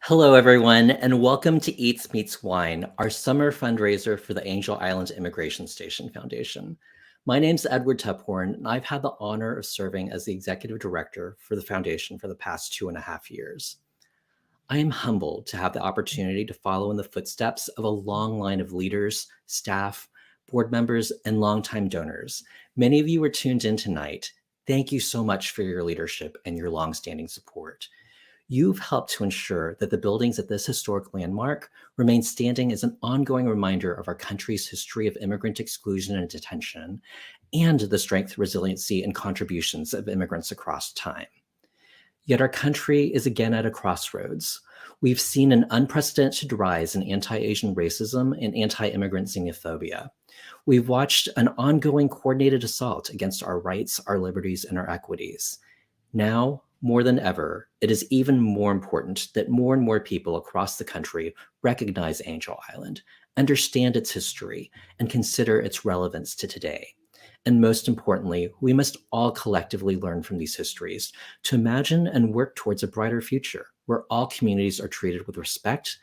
Hello, everyone, and welcome to Eats Meets Wine, our summer fundraiser for the Angel Island Immigration Station Foundation. My name's Edward Tuphorn, and I've had the honor of serving as the executive director for the foundation for the past 2.5 years. I am humbled to have the opportunity to follow in the footsteps of a long line of leaders, staff, board members, and longtime donors. Many of you are tuned in tonight. Thank you so much for your leadership and your longstanding support. You've helped to ensure that the buildings at this historic landmark remain standing as an ongoing reminder of our country's history of immigrant exclusion and detention, and the strength, resiliency, and contributions of immigrants across time. Yet our country is again at a crossroads. We've seen an unprecedented rise in anti-Asian racism and anti-immigrant xenophobia. We've watched an ongoing coordinated assault against our rights, our liberties, and our equities. Now, more than ever, it is even more important that more and more people across the country recognize Angel Island, understand its history, and consider its relevance to today. And most importantly, we must all collectively learn from these histories to imagine and work towards a brighter future where all communities are treated with respect,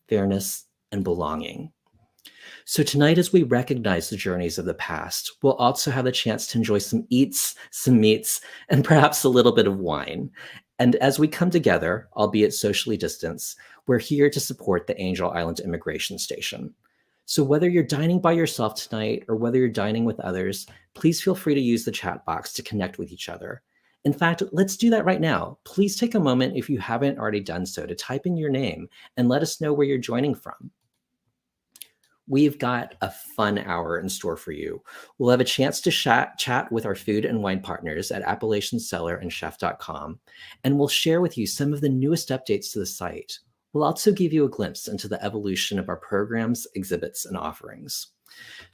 fairness, and belonging. So tonight, as we recognize the journeys of the past, we'll also have the chance to enjoy some eats, some meats, and perhaps a little bit of wine. And as we come together, albeit socially distanced, we're here to support the Angel Island Immigration Station. So whether you're dining by yourself tonight or whether you're dining with others, please feel free to use the chat box to connect with each other. In fact, let's do that right now. Please take a moment, if you haven't already done so, to type in your name and let us know where you're joining from. We've got a fun hour in store for you. We'll have a chance to chat with our food and wine partners at Appalachian Cellar and Chef.com, and we'll share with you some of the newest updates to the site. We'll also give you a glimpse into the evolution of our programs, exhibits, and offerings.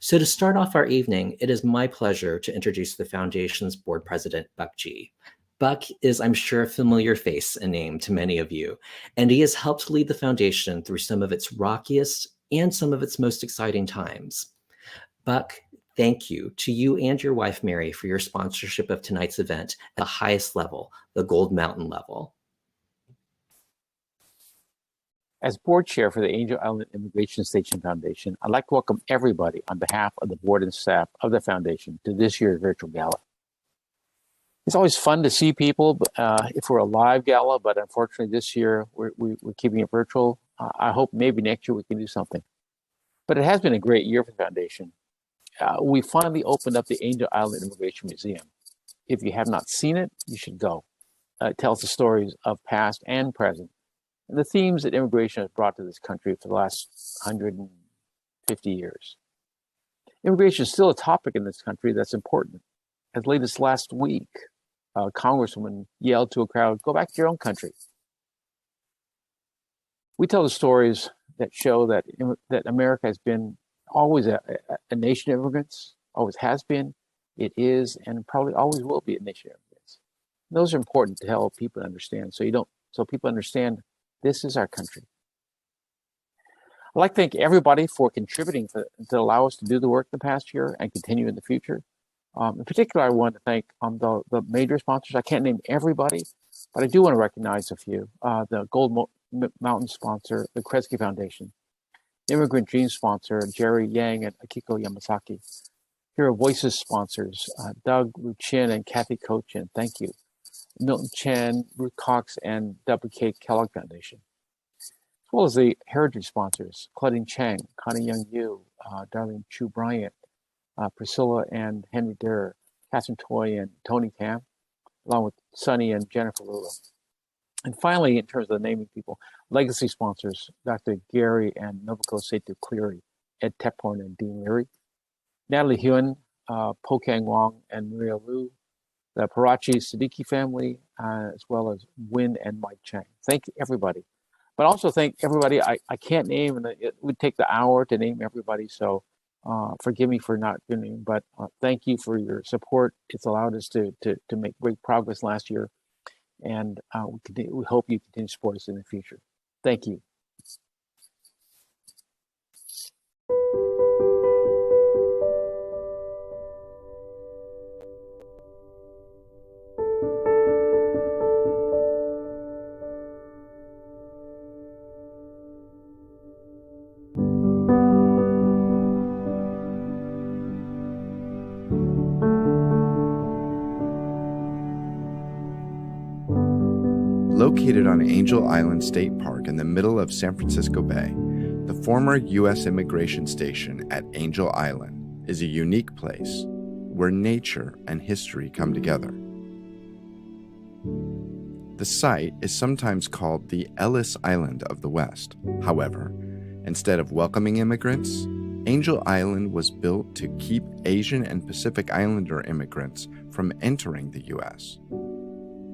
So to start off our evening, it is my pleasure to introduce the Foundation's board president, Buck G. Buck is, I'm sure, a familiar face and name to many of you, and he has helped lead the foundation through some of its rockiest and some of its most exciting times. Buck, thank you to you and your wife, Mary, for your sponsorship of tonight's event at the highest level, the Gold Mountain level. As board chair for the Angel Island Immigration Station Foundation, I'd like to welcome everybody on behalf of the board and staff of the foundation to this year's virtual gala. It's always fun to see people if we're a live gala, but unfortunately this year we're keeping it virtual. I hope maybe next year we can do something. But it has been a great year for the foundation. We finally opened up the Angel Island Immigration Museum. If you have not seen it, you should go. It tells the stories of past and present, and the themes that immigration has brought to this country for the last 150 years. Immigration is still a topic in this country that's important. As late as last week, a congresswoman yelled to a crowd, "Go back to your own country." We tell the stories that show that America has been always a nation of immigrants, always has been, it is, and probably always will be a nation of immigrants. And those are important to help people understand, so people understand this is our country. I'd like to thank everybody for contributing to allow us to do the work the past year and continue in the future. In particular, I want to thank the major sponsors. I can't name everybody, but I do want to recognize a few. The Gold Mountain sponsor, the Kresge Foundation, Immigrant Dreams sponsor, Jerry Yang and Akiko Yamasaki. Here are Voices sponsors, Doug Luchin and Kathy Cochin, thank you. Milton Chen, Ruth Cox, and W.K. Kellogg Foundation. As well as the Heritage sponsors, Claudine Chang, Connie Young Yu, Darlene Chu Bryant, Priscilla and Henry Durr, Catherine Toy and Tony Tam, along with Sonny and Jennifer Lula. And finally, in terms of the naming people, legacy sponsors, Dr. Gary and Nobuko Setu Cleary, Ed Tephorn and Dean Leary, Natalie Huen, Po Kang Wong and Maria Liu, the Parachi Siddiqui family, as well as Win and Mike Chang. Thank everybody. But also thank everybody I can't name, and it would take the hour to name everybody, so forgive me for not doing, but thank you for your support. It's allowed us to make great progress last year, and we hope you continue to support us in the future. Thank you. Located on Angel Island State Park in the middle of San Francisco Bay, the former U.S. immigration station at Angel Island is a unique place where nature and history come together. The site is sometimes called the Ellis Island of the West. However, instead of welcoming immigrants, Angel Island was built to keep Asian and Pacific Islander immigrants from entering the U.S.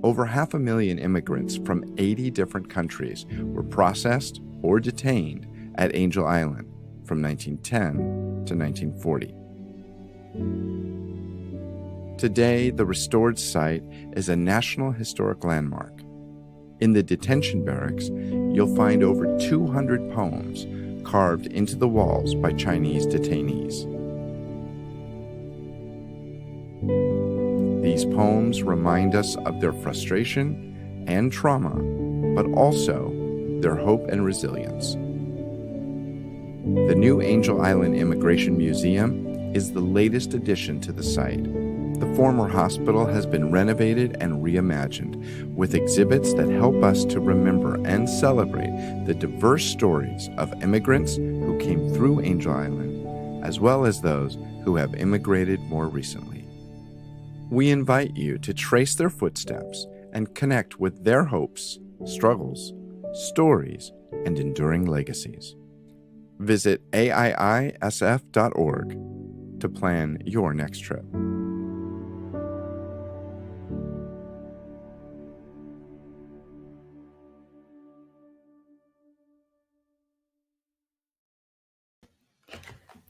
Over 500,000 immigrants from 80 different countries were processed or detained at Angel Island from 1910 to 1940. Today, the restored site is a National Historic Landmark. In the detention barracks, you'll find over 200 poems carved into the walls by Chinese detainees. These poems remind us of their frustration and trauma, but also their hope and resilience. The new Angel Island Immigration Museum is the latest addition to the site. The former hospital has been renovated and reimagined with exhibits that help us to remember and celebrate the diverse stories of immigrants who came through Angel Island, as well as those who have immigrated more recently. We invite you to trace their footsteps and connect with their hopes, struggles, stories, and enduring legacies. Visit aiisf.org to plan your next trip.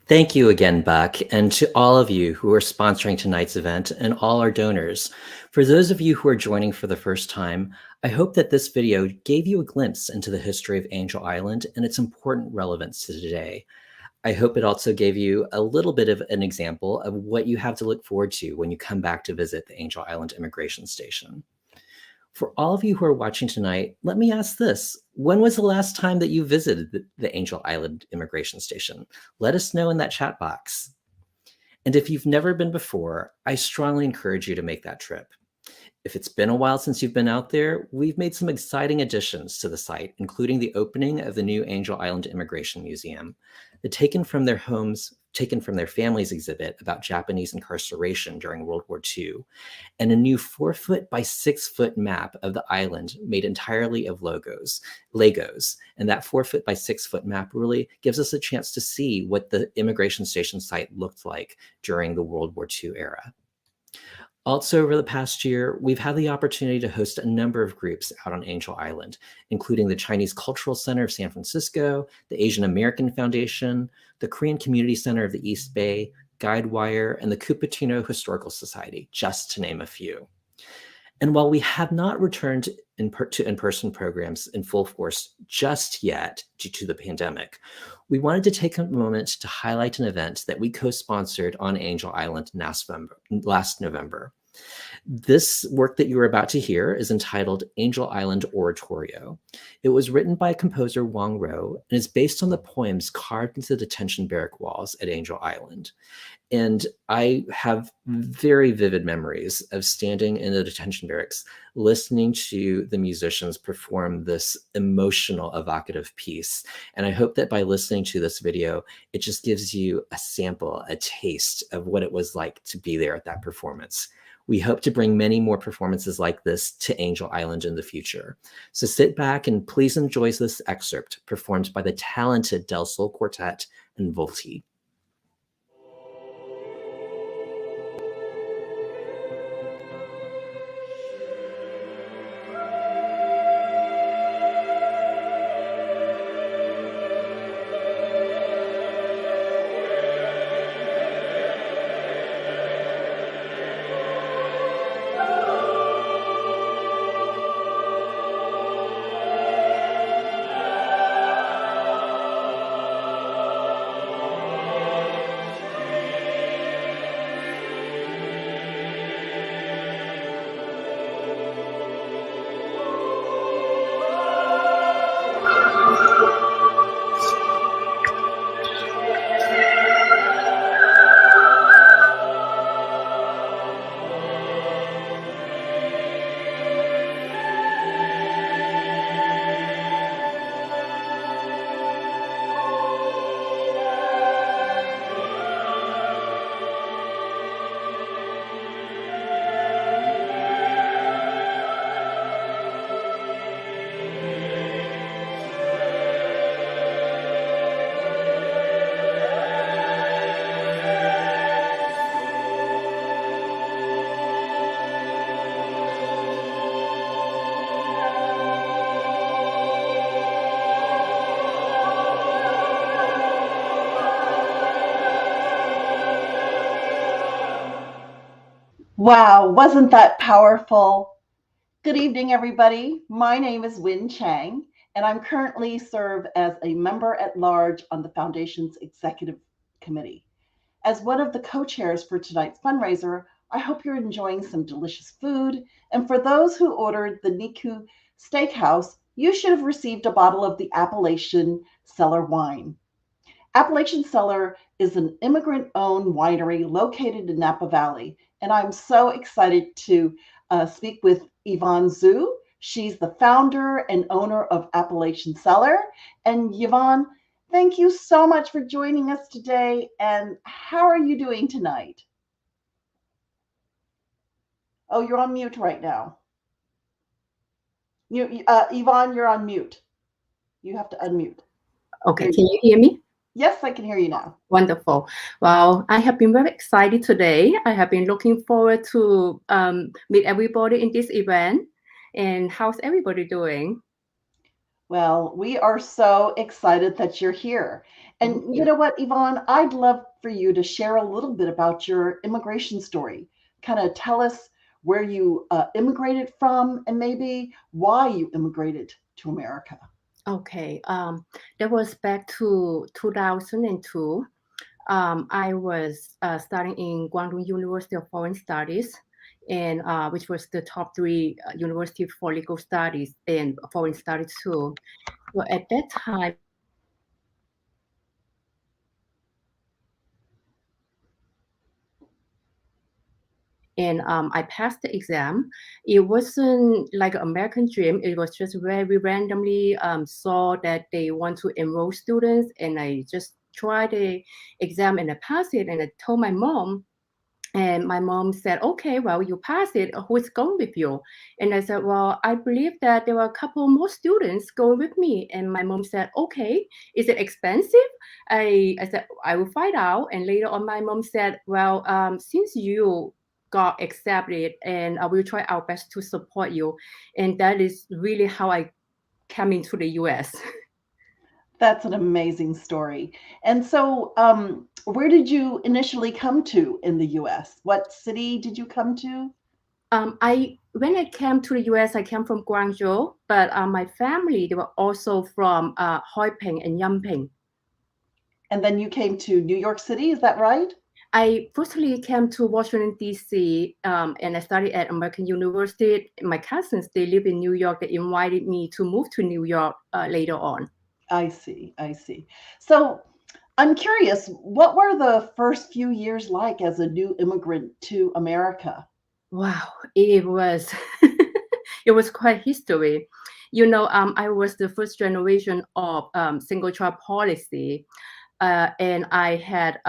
Thank you again, Buck, and to all of you who are sponsoring tonight's event and all our donors. For those of you who are joining for the first time, I hope that this video gave you a glimpse into the history of Angel Island and its important relevance to today. I hope it also gave you a little bit of an example of what you have to look forward to when you come back to visit the Angel Island Immigration Station. For all of you who are watching tonight, let me ask this. When was the last time that you visited the Angel Island Immigration Station? Let us know in that chat box. And if you've never been before, I strongly encourage you to make that trip. If it's been a while since you've been out there, we've made some exciting additions to the site, including the opening of the new Angel Island Immigration Museum, the Taken from Their Families exhibit about Japanese incarceration during World War II, and a new 4-foot by 6-foot map of the island made entirely of Legos. And that 4-foot by 6-foot map really gives us a chance to see what the immigration station site looked like during the World War II era. Also, over the past year, we've had the opportunity to host a number of groups out on Angel Island, including the Chinese Cultural Center of San Francisco, the Asian American Foundation, the Korean Community Center of the East Bay, Guidewire, and the Cupertino Historical Society, just to name a few. And while we have not returned to in-person programs in full force just yet due to the pandemic, we wanted to take a moment to highlight an event that we co-sponsored on Angel Island last November. This work that you are about to hear is entitled Angel Island Oratorio. It was written by composer Wang Ro and is based on the poems carved into the detention barrack walls at Angel Island. And I have very vivid memories of standing in the detention barracks, listening to the musicians perform this emotional, evocative piece. And I hope that by listening to this video, it just gives you a sample, a taste of what it was like to be there at that performance. We hope to bring many more performances like this to Angel Island in the future. So sit back and please enjoy this excerpt performed by the talented Del Sol Quartet and Volti. Wow, wasn't that powerful? Good evening, everybody. My name is Win Chang, and I'm currently serve as a member at large on the Foundation's Executive Committee. As one of the co-chairs for tonight's fundraiser, I hope you're enjoying some delicious food. And for those who ordered the Niku Steakhouse, you should have received a bottle of the Appalachian Cellar wine. Appalachian Cellar is an immigrant-owned winery located in Napa Valley, and I'm so excited to speak with Yvonne Zhu. She's the founder and owner of Appalachian Cellar. And Yvonne, thank you so much for joining us today. And how are you doing tonight? Oh, you're on mute right now. Yvonne, you're on mute. You have to unmute. Okay, can you hear me? Yes, I can hear you now. Wonderful. Well, I have been very excited today. I have been looking forward to meet everybody in this event. And how's everybody doing? Well, we are so excited that you're here. And you know what, Yvonne, I'd love for you to share a little bit about your immigration story. Kind of tell us where you immigrated from and maybe why you immigrated to America. Okay, that was back to 2002. I was studying in Guangdong University of Foreign Studies, and which was the top 3 university for legal studies and foreign studies too. So at that time, and I passed the exam. It wasn't like an American dream. It was just very randomly saw that they want to enroll students, and I just tried the exam and I passed it. And I told my mom, and my mom said, okay, well, you passed it. Who is going with you? And I said, well, I believe that there were a couple more students going with me. And my mom said, okay, is it expensive? I said, I will find out. And later on, my mom said, well, since you got accepted, and I will try our best to support you. And that is really how I came into the US. That's an amazing story. And so where did you initially come to in the US? What city did you come to? When I came to the US, I came from Guangzhou, but my family, they were also from Hoi Ping and Yamping. And then you came to New York City, is that right? I firstly came to Washington, D.C., and I studied at American University. My cousins, they live in New York. They invited me to move to New York later on. I see. So I'm curious, what were the first few years like as a new immigrant to America? Wow, it was it was quite history. You know, I was the first generation of single child policy, and I had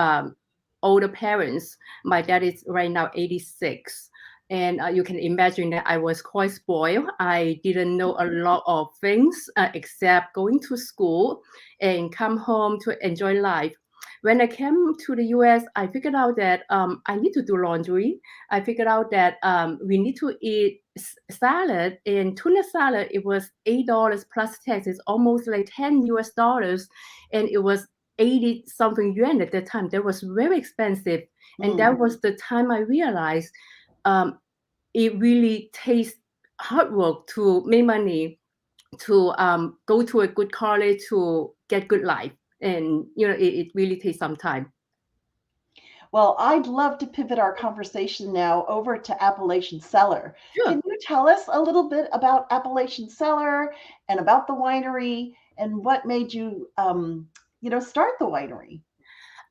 older parents. My dad is right now 86. And you can imagine that I was quite spoiled. I didn't know a lot of things except going to school and come home to enjoy life. When I came to the US, I figured out that I need to do laundry. I figured out that we need to eat salad, and tuna salad, it was $8 plus taxes, almost like 10 US dollars. And it was 80 something yuan at that time. That was very expensive. And that was the time I realized it really takes hard work to make money, to go to a good college, to get good life. And, you know, it really takes some time. Well, I'd love to pivot our conversation now over to Appalachian Cellar. Sure. Can you tell us a little bit about Appalachian Cellar and about the winery and what made you, start the winery?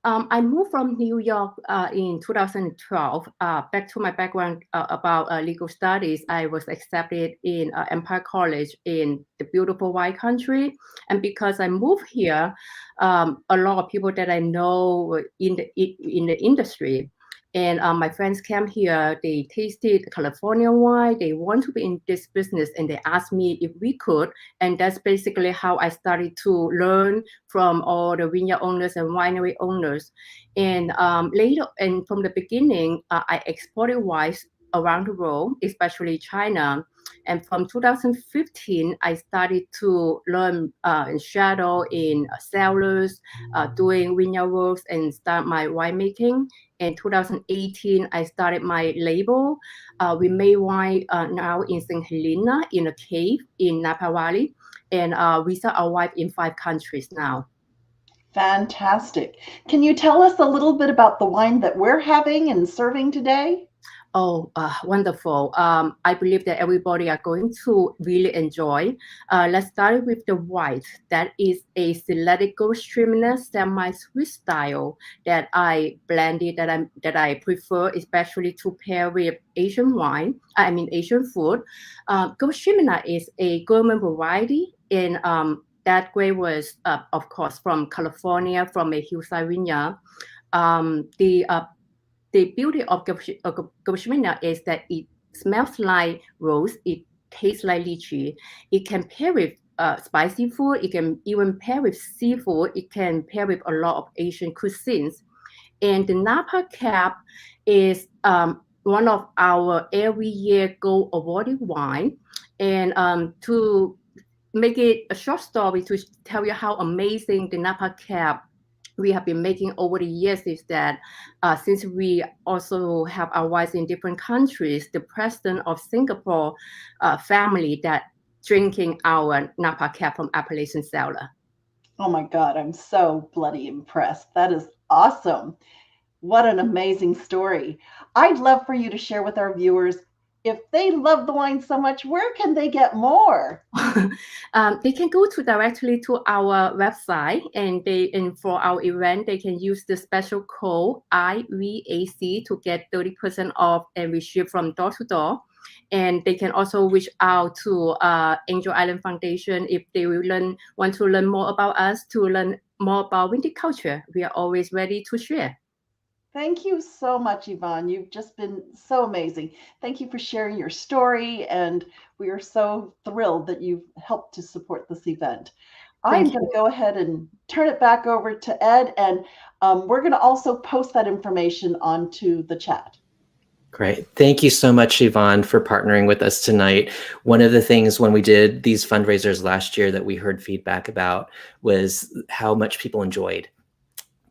I moved from New York in 2012. Back to my background about legal studies, I was accepted in Empire College in the beautiful wine country. And because I moved here, a lot of people that I know in the industry, and my friends came here, they tasted California wine, they want to be in this business, and they asked me if we could. And that's basically how I started to learn from all the vineyard owners and winery owners. And later, and from the beginning, I exported wines around the world, especially China. And from 2015, I started to learn and shadow in cellars, doing vineyard works, and start my winemaking. In 2018, I started my label. We make wine now in St. Helena in a cave in Napa Valley, and we sell our wine in 5 countries now. Fantastic. Can you tell us a little bit about the wine that we're having and serving today? Oh, wonderful. I believe that everybody are going to really enjoy. Let's start with the white. That is a selected Gewürztraminer semi-sweet style that I blended, that I prefer, especially to pair with Asian wine. I mean Asian food. Gewürztraminer is a gourmet variety, and that grape was, of course, from California, from a hillside vineyard. The beauty of Gewürztraminer is that it smells like rose. It tastes like lychee. It can pair with spicy food. It can even pair with seafood. It can pair with a lot of Asian cuisines. And the Napa Cab is one of our every year gold awarded wine. And to make it a short story to tell you how amazing the Napa Cab we have been making over the years is that since we also have our wines in different countries, the president of Singapore family that drinking our Napa Cab from Appalachian Cellar. Oh my God, I'm so bloody impressed. That is awesome. What an amazing story. I'd love for you to share with our viewers, if they love the wine so much, where can they get more? They can go directly to our website, and for our event, they can use the special code IVAC to get 30% off, and we ship from door to door. And they can also reach out to Angel Island Foundation if they want to learn more about us, to learn more about vintage culture. We are always ready to share. Thank you so much, Yvonne. You've just been so amazing. Thank you for sharing your story, and we are so thrilled that you've helped to support this event. I'm going to go ahead and turn it back over to Ed, and we're going to also post that information onto the chat. Great. Thank you so much, Yvonne, for partnering with us tonight. One of the things when we did these fundraisers last year that we heard feedback about was how much people enjoyed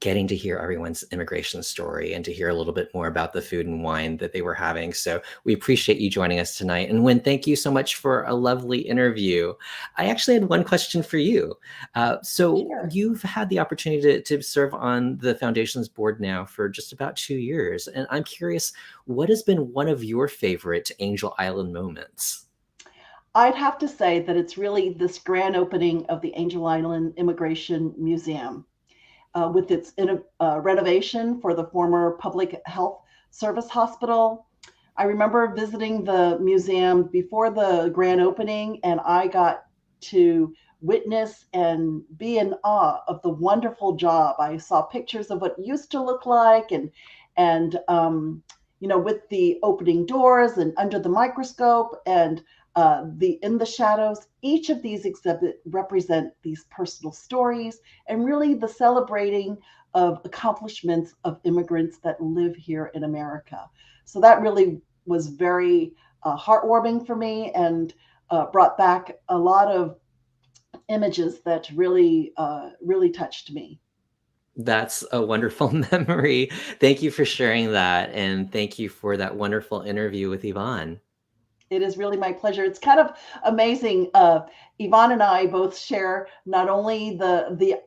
getting to hear everyone's immigration story and to hear a little bit more about the food and wine that they were having. So we appreciate you joining us tonight. And Wynn, thank you so much for a lovely interview. I actually had one question for you. Sure. You've had the opportunity to serve on the foundation's board now for just about 2 years. And I'm curious, what has been one of your favorite Angel Island moments? I'd have to say that it's really this grand opening of the Angel Island Immigration Museum. With its renovation for the former Public Health Service Hospital. I remember visiting the museum before the grand opening, and I got to witness and be in awe of the wonderful job. I saw pictures of what it used to look like, and with the opening doors and under the microscope and in the shadows. Each of these exhibits represent these personal stories and really the celebrating of accomplishments of immigrants that live here in America. So that really was very heartwarming for me, and brought back a lot of images that really touched me. That's a wonderful memory. Thank you for sharing that, and thank you for that wonderful interview with Yvonne. It is really my pleasure. It's kind of amazing. Yvonne and I both share not only the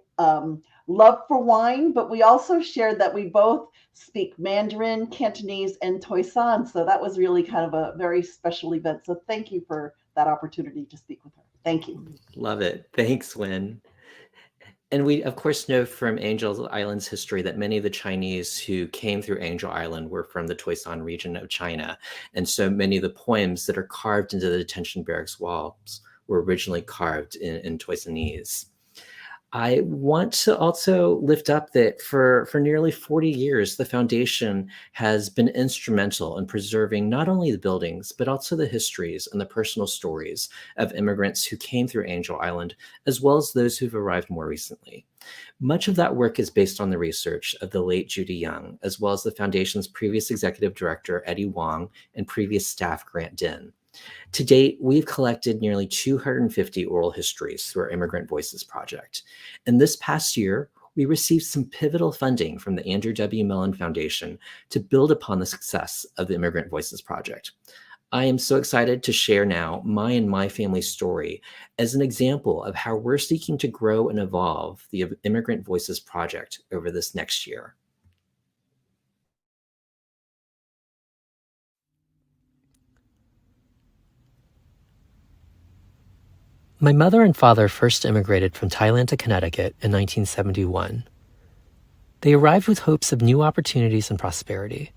love for wine, but we also shared that we both speak Mandarin, Cantonese, and Toisan. So that was really kind of a very special event. So thank you for that opportunity to speak with her. Thank you. Love it. Thanks, Wynn. And we, of course, know from Angel Island's history that many of the Chinese who came through Angel Island were from the Toisan region of China. And so many of the poems that are carved into the detention barracks walls were originally carved in Toisanese. I want to also lift up that for nearly 40 years, the foundation has been instrumental in preserving not only the buildings, but also the histories and the personal stories of immigrants who came through Angel Island, as well as those who've arrived more recently. Much of that work is based on the research of the late Judy Young, as well as the foundation's previous executive director, Eddie Wong, and previous staff, Grant Din. To date, we've collected nearly 250 oral histories through our Immigrant Voices project. And this past year, we received some pivotal funding from the Andrew W. Mellon Foundation to build upon the success of the Immigrant Voices project. I am so excited to share now my family's story as an example of how we're seeking to grow and evolve the Immigrant Voices project over this next year. My mother and father first immigrated from Thailand to Connecticut in 1971. They arrived with hopes of new opportunities and prosperity.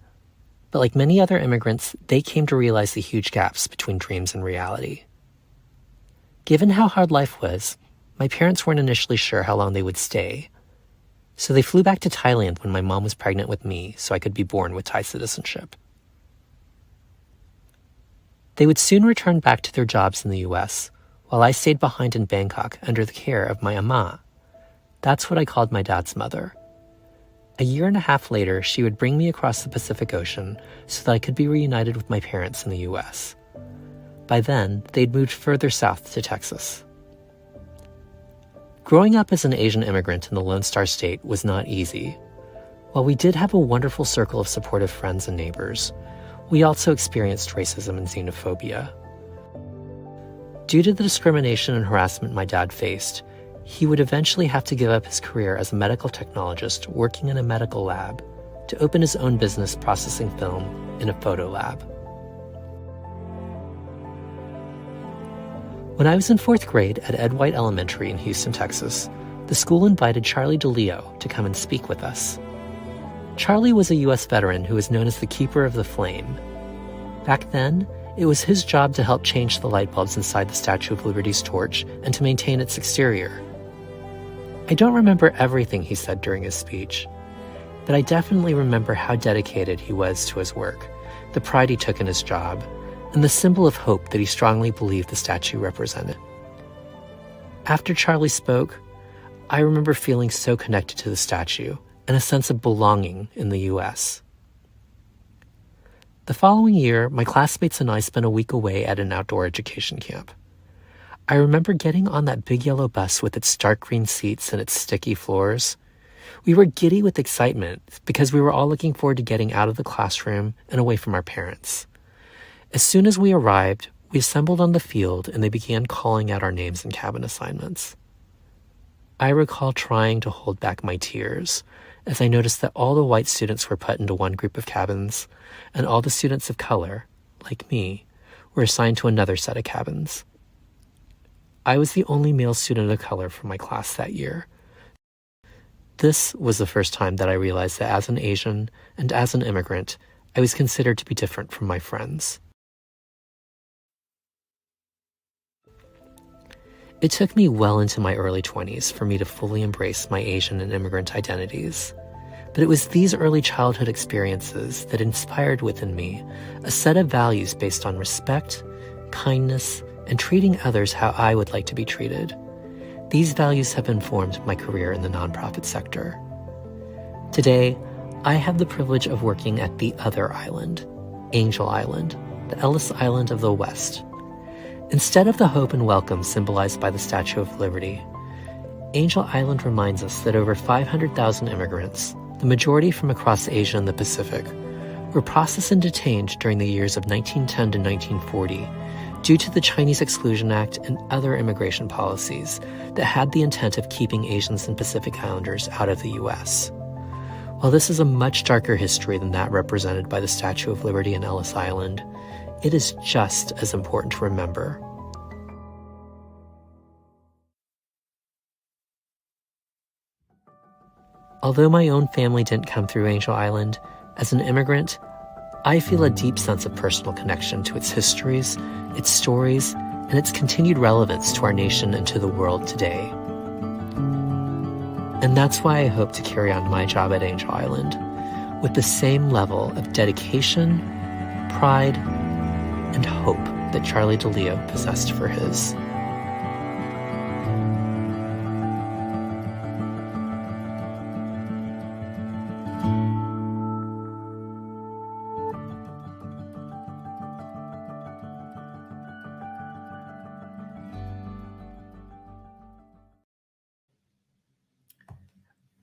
But like many other immigrants, they came to realize the huge gaps between dreams and reality. Given how hard life was, my parents weren't initially sure how long they would stay. So they flew back to Thailand when my mom was pregnant with me so I could be born with Thai citizenship. They would soon return back to their jobs in the US, while I stayed behind in Bangkok under the care of my ama. That's what I called my dad's mother. A year and a half later, she would bring me across the Pacific Ocean so that I could be reunited with my parents in the US. By then, they'd moved further south to Texas. Growing up as an Asian immigrant in the Lone Star State was not easy. While we did have a wonderful circle of supportive friends and neighbors, we also experienced racism and xenophobia. Due to the discrimination and harassment my dad faced, he would eventually have to give up his career as a medical technologist working in a medical lab to open his own business processing film in a photo lab. When I was in 4th grade at Ed White Elementary in Houston, Texas, the school invited Charlie DeLeo to come and speak with us. Charlie was a U.S. veteran who was known as the Keeper of the Flame. Back then, it was his job to help change the light bulbs inside the Statue of Liberty's torch and to maintain its exterior. I don't remember everything he said during his speech, but I definitely remember how dedicated he was to his work, the pride he took in his job, and the symbol of hope that he strongly believed the statue represented. After Charlie spoke, I remember feeling so connected to the statue and a sense of belonging in the U.S. The following year, my classmates and I spent a week away at an outdoor education camp. I remember getting on that big yellow bus with its dark green seats and its sticky floors. We were giddy with excitement because we were all looking forward to getting out of the classroom and away from our parents. As soon as we arrived, we assembled on the field and they began calling out our names and cabin assignments. I recall trying to hold back my tears as I noticed that all the white students were put into one group of cabins, and all the students of color, like me, were assigned to another set of cabins. I was the only male student of color from my class that year. This was the first time that I realized that as an Asian and as an immigrant, I was considered to be different from my friends. It took me well into my early 20s for me to fully embrace my Asian and immigrant identities. But it was these early childhood experiences that inspired within me a set of values based on respect, kindness, and treating others how I would like to be treated. These values have informed my career in the nonprofit sector. Today, I have the privilege of working at the other island, Angel Island, the Ellis Island of the West. Instead of the hope and welcome symbolized by the Statue of Liberty, Angel Island reminds us that over 500,000 immigrants, the majority from across Asia and the Pacific, were processed and detained during the years of 1910 to 1940 due to the Chinese Exclusion Act and other immigration policies that had the intent of keeping Asians and Pacific Islanders out of the U.S. While this is a much darker history than that represented by the Statue of Liberty and Ellis Island, it is just as important to remember. Although my own family didn't come through Angel Island, as an immigrant, I feel a deep sense of personal connection to its histories, its stories, and its continued relevance to our nation and to the world today. And that's why I hope to carry on my job at Angel Island with the same level of dedication, pride, and hope that Charlie DeLeo possessed for his.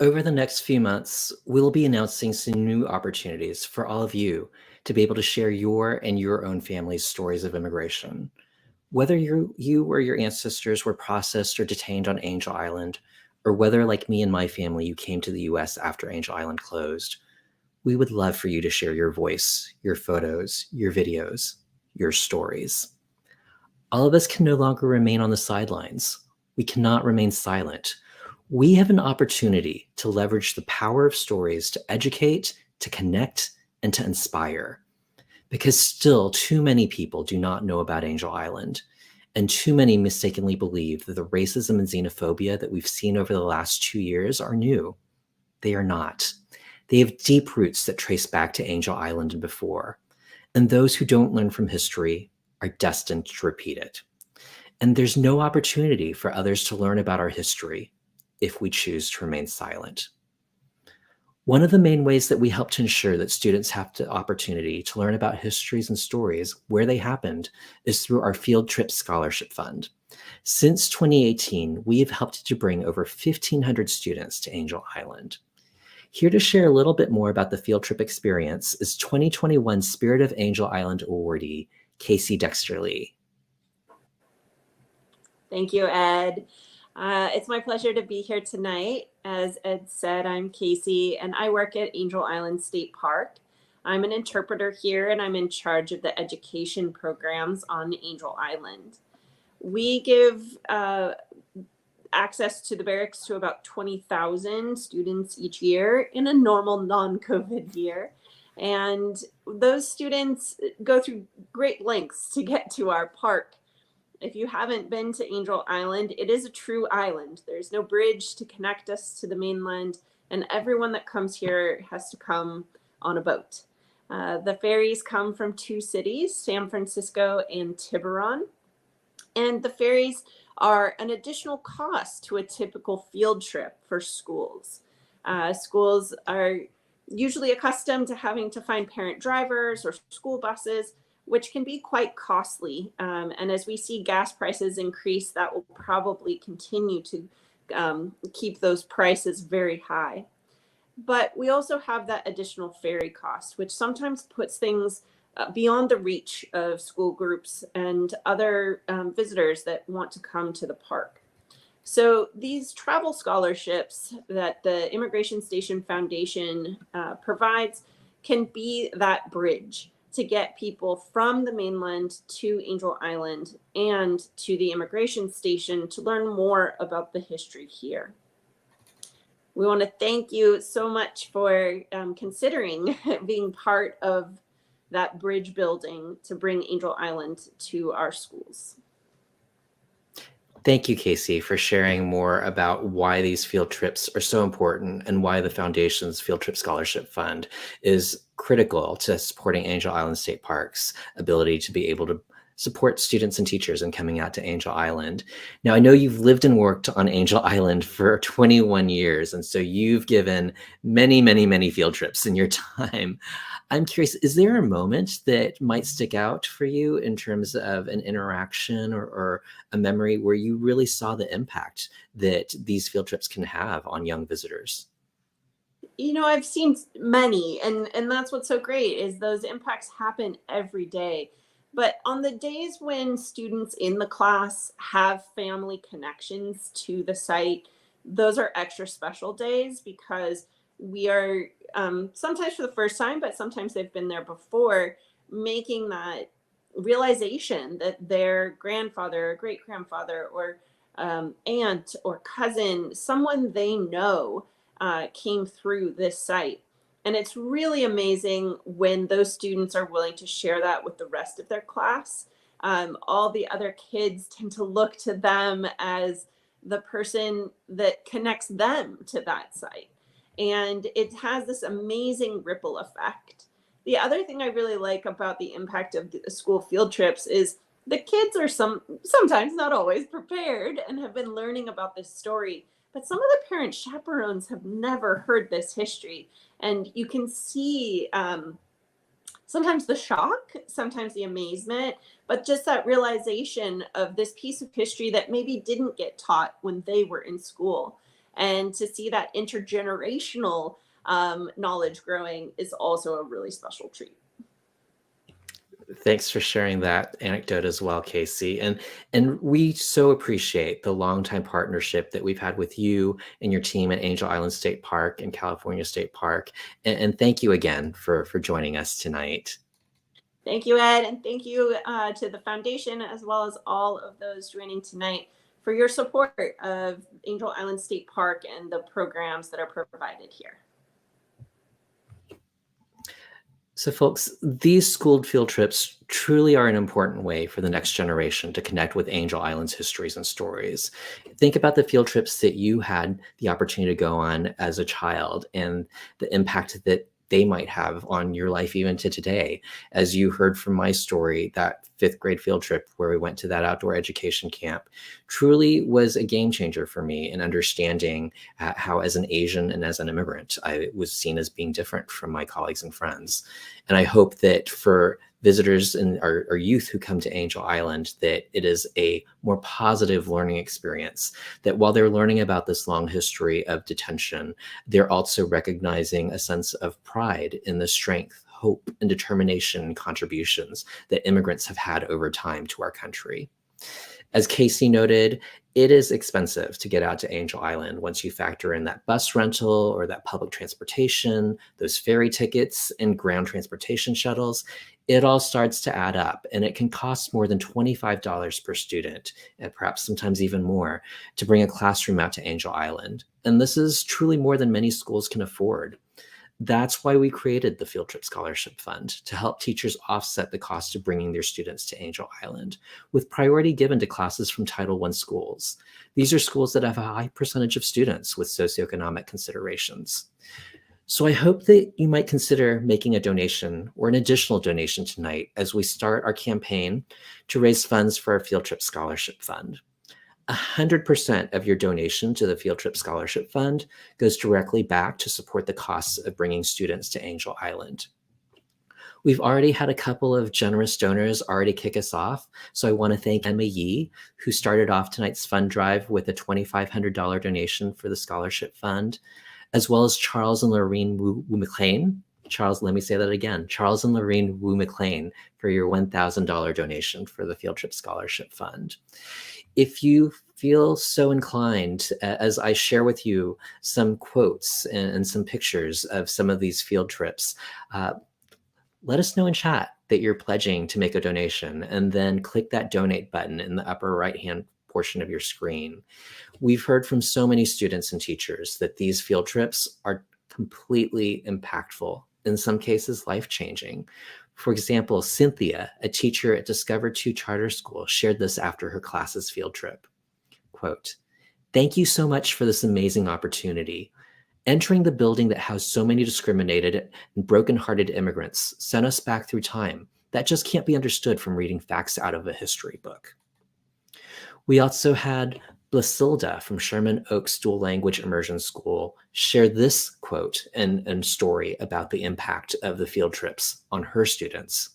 Over the next few months, we'll be announcing some new opportunities for all of you to be able to share your and your own family's stories of immigration. Whether you or your ancestors were processed or detained on Angel Island, or whether, like me and my family, you came to the US after Angel Island closed, we would love for you to share your voice, your photos, your videos, your stories. All of us can no longer remain on the sidelines. We cannot remain silent. We have an opportunity to leverage the power of stories to educate, to connect, and to inspire. Because still too many people do not know about Angel Island, and too many mistakenly believe that the racism and xenophobia that we've seen over the last 2 years are new. They are not. They have deep roots that trace back to Angel Island and before. And those who don't learn from history are destined to repeat it. And there's no opportunity for others to learn about our history if we choose to remain silent. One of the main ways that we help to ensure that students have the opportunity to learn about histories and stories where they happened is through our Field Trip Scholarship Fund. Since 2018, we have helped to bring over 1,500 students to Angel Island. Here to share a little bit more about the field trip experience is 2021 Spirit of Angel Island awardee, Dexter Lee. Thank you, Ed. It's my pleasure to be here tonight. As Ed said, I'm Casey, and I work at Angel Island State Park. I'm an interpreter here, and I'm in charge of the education programs on Angel Island. We give access to the barracks to about 20,000 students each year in a normal non-COVID year. And those students go through great lengths to get to our park. If you haven't been to Angel Island, it is a true island. There's no bridge to connect us to the mainland, and everyone that comes here has to come on a boat. The ferries come from 2 cities, San Francisco and Tiburon, and the ferries are an additional cost to a typical field trip for schools. Schools are usually accustomed to having to find parent drivers or school buses, which can be quite costly. And as we see gas prices increase, that will probably continue to keep those prices very high. But we also have that additional ferry cost, which sometimes puts things beyond the reach of school groups and other visitors that want to come to the park. So these travel scholarships that the Immigration Station Foundation provides can be that bridge to get people from the mainland to Angel Island and to the immigration station to learn more about the history here. We want to thank you so much for considering being part of that bridge building to bring Angel Island to our schools. Thank you, Casey, for sharing more about why these field trips are so important and why the Foundation's Field Trip Scholarship Fund is critical to supporting Angel Island State Park's ability to be able to support students and teachers in coming out to Angel Island. Now, I know you've lived and worked on Angel Island for 21 years, and so you've given many, many, many field trips in your time. I'm curious, is there a moment that might stick out for you in terms of an interaction or a memory where you really saw the impact that these field trips can have on young visitors? You know, I've seen many, and that's what's so great is those impacts happen every day. But on the days when students in the class have family connections to the site, those are extra special days because we are sometimes for the first time, but sometimes they've been there before, making that realization that their grandfather or great grandfather or aunt or cousin, someone they know came through this site. And it's really amazing when those students are willing to share that with the rest of their class. All the other kids tend to look to them as the person that connects them to that site. And it has this amazing ripple effect. The other thing I really like about the impact of the school field trips is the kids are sometimes, not always, prepared and have been learning about this story. But some of the parent chaperones have never heard this history. And you can see sometimes the shock, sometimes the amazement, but just that realization of this piece of history that maybe didn't get taught when they were in school. And to see that intergenerational knowledge growing is also a really special treat. Thanks for sharing that anecdote as well, Casey. And we so appreciate the longtime partnership that we've had with you and your team at Angel Island State Park and California State Park. And thank you again for joining us tonight. Thank you, Ed, and thank you to the foundation, as well as all of those joining tonight, for your support of Angel Island State Park and the programs that are provided here. So folks, these school field trips truly are an important way for the next generation to connect with Angel Island's histories and stories. Think about the field trips that you had the opportunity to go on as a child and the impact that they might have on your life even to today. As you heard from my story, that 5th grade field trip where we went to that outdoor education camp truly was a game changer for me in understanding how, as an Asian and as an immigrant, I was seen as being different from my colleagues and friends. And I hope that for visitors and our youth who come to Angel Island, that it is a more positive learning experience, that while they're learning about this long history of detention, they're also recognizing a sense of pride in the strength, hope, and determination and contributions that immigrants have had over time to our country. As Casey noted, it is expensive to get out to Angel Island once you factor in that bus rental or that public transportation, those ferry tickets and ground transportation shuttles. It all starts to add up, and it can cost more than $25 per student, and perhaps sometimes even more, to bring a classroom out to Angel Island. And this is truly more than many schools can afford. That's why we created the Field Trip Scholarship Fund, to help teachers offset the cost of bringing their students to Angel Island, with priority given to classes from Title I schools. These are schools that have a high percentage of students with socioeconomic considerations. So I hope that you might consider making a donation or an additional donation tonight as we start our campaign to raise funds for our Field Trip Scholarship Fund. 100% of your donation to the Field Trip Scholarship Fund goes directly back to support the costs of bringing students to Angel Island. We've already had a couple of generous donors already kick us off, so I want to thank Emma Yee, who started off tonight's fund drive with a $2,500 donation for the Scholarship Fund, as well as Charles and Lorraine Wu McLean. Charles, let me say that again. Charles and Lorraine Wu McLean for your $1,000 donation for the Field Trip Scholarship Fund. If you feel so inclined, as I share with you some quotes and some pictures of some of these field trips, let us know in chat that you're pledging to make a donation, and then click that donate button in the upper right-hand portion of your screen. We've heard from so many students and teachers that these field trips are completely impactful, in some cases life-changing. For example, Cynthia, a teacher at Discover 2 Charter School, shared this after her class's field trip. Quote, "Thank you so much for this amazing opportunity. Entering the building that housed so many discriminated and broken-hearted immigrants sent us back through time that just can't be understood from reading facts out of a history book." We also had Blasilda from Sherman Oaks Dual Language Immersion School share this quote and story about the impact of the field trips on her students.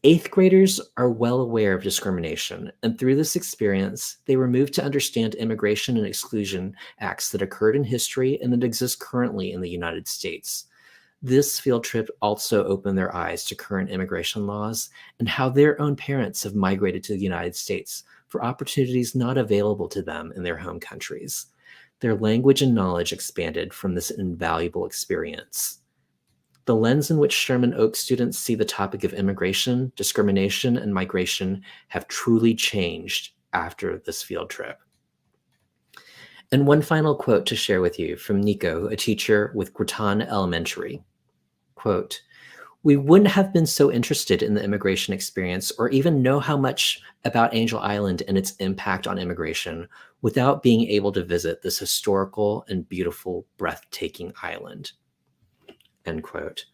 "8th graders are well aware of discrimination, and through this experience, they were moved to understand immigration and exclusion acts that occurred in history and that exist currently in the United States. This field trip also opened their eyes to current immigration laws and how their own parents have migrated to the United States for opportunities not available to them in their home countries. Their language and knowledge expanded from this invaluable experience. The lens in which Sherman Oaks students see the topic of immigration, discrimination, and migration have truly changed after this field trip." And one final quote to share with you from Nico, a teacher with Groton Elementary. Quote, "We wouldn't have been so interested in the immigration experience or even know how much about Angel Island and its impact on immigration without being able to visit this historical and beautiful, breathtaking island." End quote.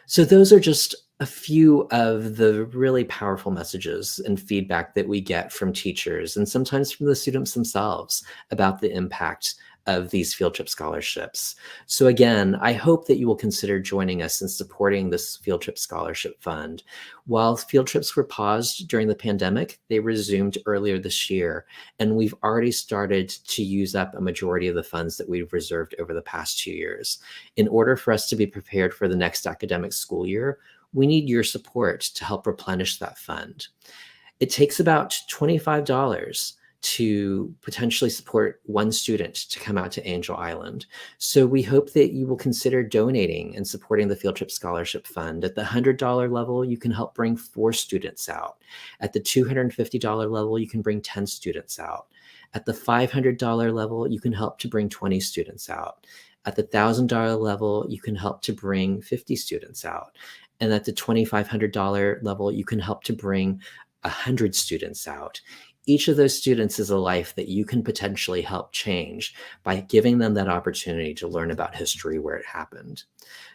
So those are just a few of the really powerful messages and feedback that we get from teachers and sometimes from the students themselves about the impact of these field trip scholarships. So again, I hope that you will consider joining us in supporting this field trip scholarship fund. While field trips were paused during the pandemic, they resumed earlier this year, and we've already started to use up a majority of the funds that we've reserved over the past 2 years. In order for us to be prepared for the next academic school year, we need your support to help replenish that fund. It takes about $25 to potentially support one student to come out to Angel Island. So we hope that you will consider donating and supporting the Field Trip Scholarship Fund. At the $100 level, you can help bring 4 students out. At the $250 level, you can bring 10 students out. At the $500 level, you can help to bring 20 students out. At the $1,000 level, you can help to bring 50 students out. And at the $2,500 level, you can help to bring 100 students out. Each of those students is a life that you can potentially help change by giving them that opportunity to learn about history where it happened.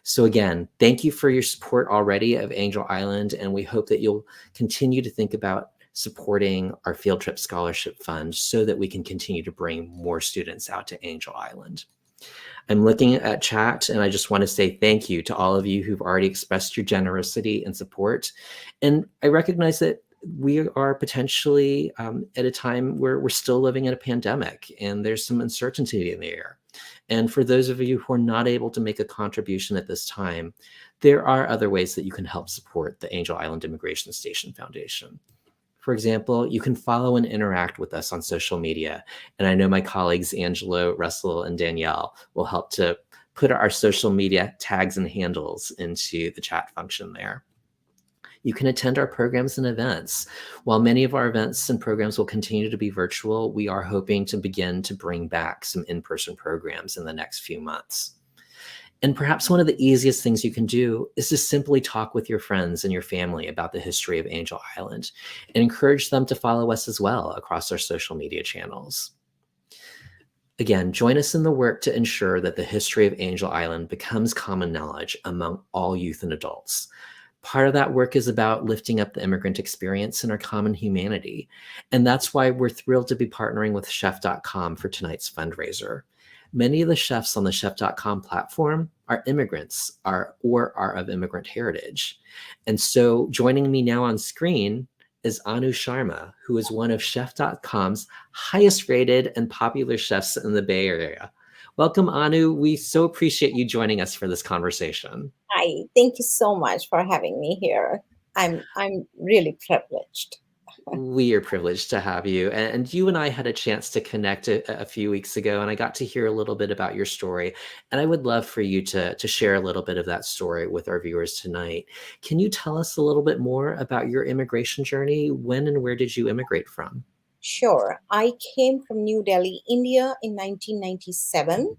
So again, thank you for your support already of Angel Island, and we hope that you'll continue to think about supporting our Field Trip Scholarship Fund so that we can continue to bring more students out to Angel Island. I'm looking at chat, and I just want to say thank you to all of you who've already expressed your generosity and support. And I recognize that we are potentially at a time where we're still living in a pandemic and there's some uncertainty in the air. And for those of you who are not able to make a contribution at this time, there are other ways that you can help support the Angel Island Immigration Station Foundation. For example, you can follow and interact with us on social media. And I know my colleagues, Angelo, Russell, and Danielle will help to put our social media tags and handles into the chat function there. You can attend our programs and events. While many of our events and programs will continue to be virtual, we are hoping to begin to bring back some in-person programs in the next few months. And perhaps one of the easiest things you can do is to simply talk with your friends and your family about the history of Angel Island and encourage them to follow us as well across our social media channels. Again, join us in the work to ensure that the history of Angel Island becomes common knowledge among all youth and adults. Part of that work is about lifting up the immigrant experience and our common humanity. And that's why we're thrilled to be partnering with chef.com for tonight's fundraiser. Many of the chefs on the chef.com platform are immigrants or are of immigrant heritage. And so joining me now on screen is Anu Sharma, who is one of chef.com's highest rated and popular chefs in the Bay Area. Welcome, Anu. We so appreciate you joining us for this conversation. Hi, thank you so much for having me here. I'm really privileged. We are privileged to have you. And you and I had a chance to connect a few weeks ago, and I got to hear a little bit about your story. And I would love for you to share a little bit of that story with our viewers tonight. Can you tell us a little bit more about your immigration journey? When and where did you immigrate from? Sure. I came from New Delhi, India in 1997.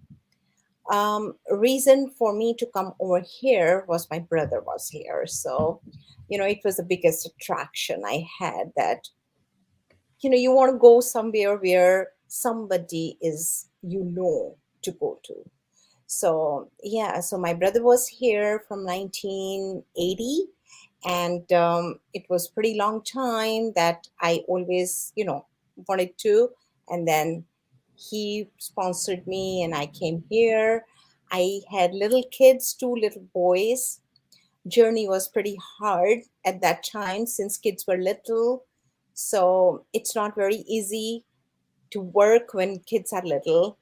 Reason for me to come over here was my brother was here. So, it was the biggest attraction I had that, you want to go somewhere where somebody is, to go to. So, so my brother was here from 1980. And it was pretty long time that I always, wanted to. And then he sponsored me and I came here. I had little kids, 2 little boys. Journey was pretty hard at that time since kids were little. So it's not very easy to work when kids are little.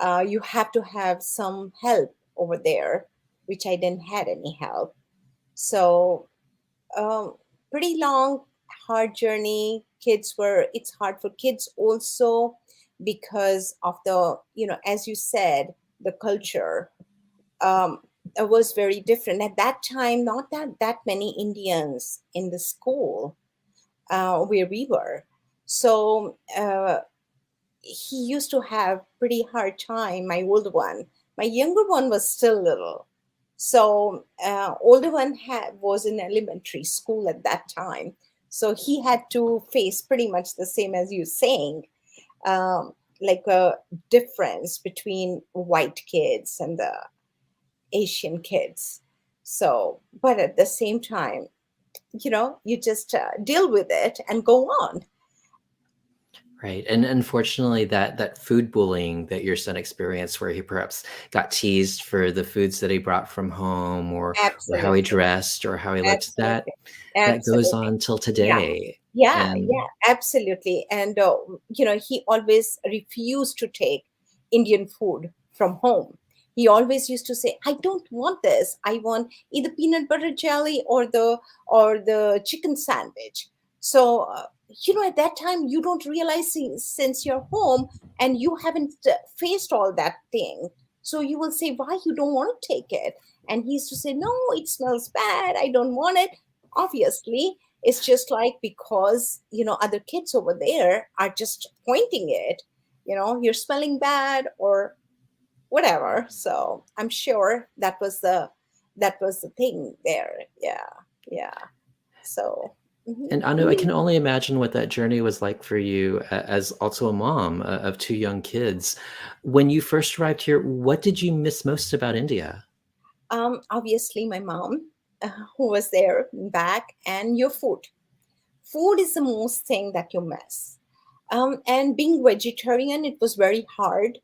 You have to have some help over there, which I didn't have any help. So pretty long, hard journey. It's hard for kids also because of the, as you said, the culture was very different. At that time, not that many Indians in the school where we were. So he used to have pretty hard time, my older one. My younger one was still little. So older one was in elementary school at that time. So he had to face pretty much the same as you saying, like a difference between white kids and the Asian kids. So, but at the same time, you just deal with it and go on. Right. And unfortunately, that food bullying that your son experienced, where he perhaps got teased for the foods that he brought from home, or how he Absolutely. dressed, or how he looked, Absolutely. that goes Absolutely. on till Yeah. today. Yeah, And yeah, absolutely. And he always refused to take Indian food from home. He always used to say, "I don't want this. I want either peanut butter jelly or the chicken sandwich." So at that time you don't realize, since you're home and you haven't faced all that thing, so you will say, "Why you don't want to take it?" And he used to say, "No, it smells bad. I don't want it." Obviously, it's just like, because other kids over there are just pointing it, you're smelling bad or whatever. So I'm sure that was the thing there. Yeah, yeah. So mhm. and Anu, I can only imagine what that journey was like for you as also a mom of two young kids. When you first arrived here, what did you miss most about India? Obviously my mom, who was there back, and your food. Food is the most thing that you miss. And being vegetarian, it was very hard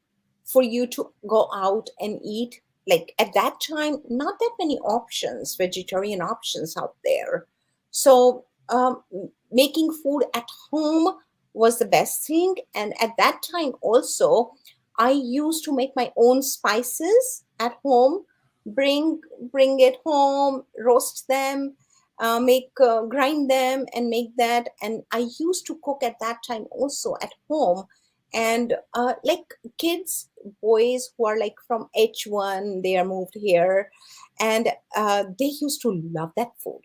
for you to go out and eat. Like at that time, not that many options, vegetarian options out there. So making food at home was the best thing. And at that time also, I used to make my own spices at home, bring bring it home, roast them, make grind them and make that. And I used to cook at that time also at home. And like kids, boys who are like from H1, they are moved here, and they used to love that food